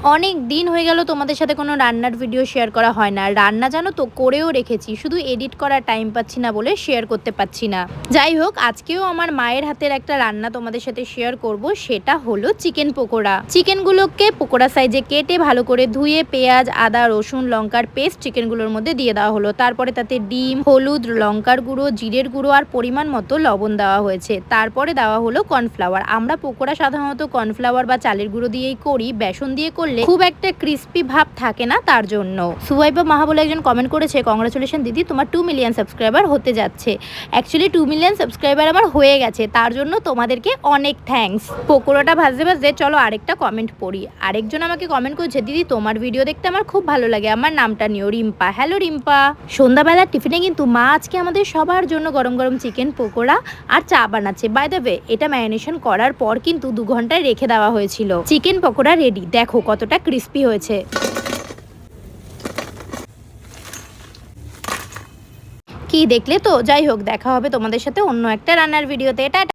অনেক দিন হয়ে গেল তোমাদের সাথে কোনো রান্নার ভিডিও শেয়ার করা হয় না। রান্না জানো তো করেও রেখেছি, শুধু এডিট করার টাইম পাচ্ছি না বলে শেয়ার করতে পারছি না। যাই হোক, আজকেও আমার মায়ের হাতের একটা রান্না তোমাদের সাথে শেয়ার করব, সেটা হলো চিকেন পকোড়া। চিকেনগুলোকে পকোড়া সাইজে কেটে ভালো করে ধুয়ে পেঁয়াজ, আদা, রসুন, লঙ্কার পেস্ট চিকেনগুলোর মধ্যে দিয়ে দেওয়া হলো। তারপরে তাতে ডিম, হলুদ, লঙ্কার গুঁড়ো, জিরের গুঁড়ো আর পরিমাণ মতো লবণ দেওয়া হয়েছে। তারপরে দেওয়া হলো কর্নফ্লাওয়ার। আমরা পকোড়া সাধারণত কর্নফ্লাওয়ার বা চালের গুঁড়ো দিয়েই করি, বেসন দিয়ে করলে খুব একটা ক্রিস্পি ভাব থাকে না, তার জন্য। সুয়াইবা মাহা বলে একজন কমেন্ট করেছে, কংগ্রাচুলেশন দিদি, তোমার 2 মিলিয়ন সাবস্ক্রাইবার হতে যাচ্ছে। অ্যাকচুয়ালি 2 মিলিয়ন সাবস্ক্রাইবার আমার হয়ে গেছে, তার জন্য তোমাদেরকে অনেক থ্যাঙ্কস। পকোড়াটা ভাজতে ভাজতে চলো আরেকটা কমেন্ট পড়ি। আরেকজন আমাকে কমেন্ট করেছে, দিদি তোমার ভিডিও দেখতে আমার খুব ভালো লাগে, আমার নামটা নিও রিম্পা। হ্যালো রিম্পা। সন্ধ্যাবেলার টিফিনে কিন্তু মা আজকে আমাদের সবার জন্য গরম গরম চিকেন পকোড়া আর চা বানাচ্ছে। বাই দ্য ওয়ে, এটা ম্যারিনেশন করার পর কিন্তু 2 ঘন্টায় রেখে দেওয়া হয়েছিল। চিকেন পকোড়া রেডি, দেখো কতটা ক্রিস্পি হয়েছে। কি দেখলে তো? যাই হোক, দেখা হবে তোমাদের সাথে অন্য একটা রান্নার ভিডিওতে। এটা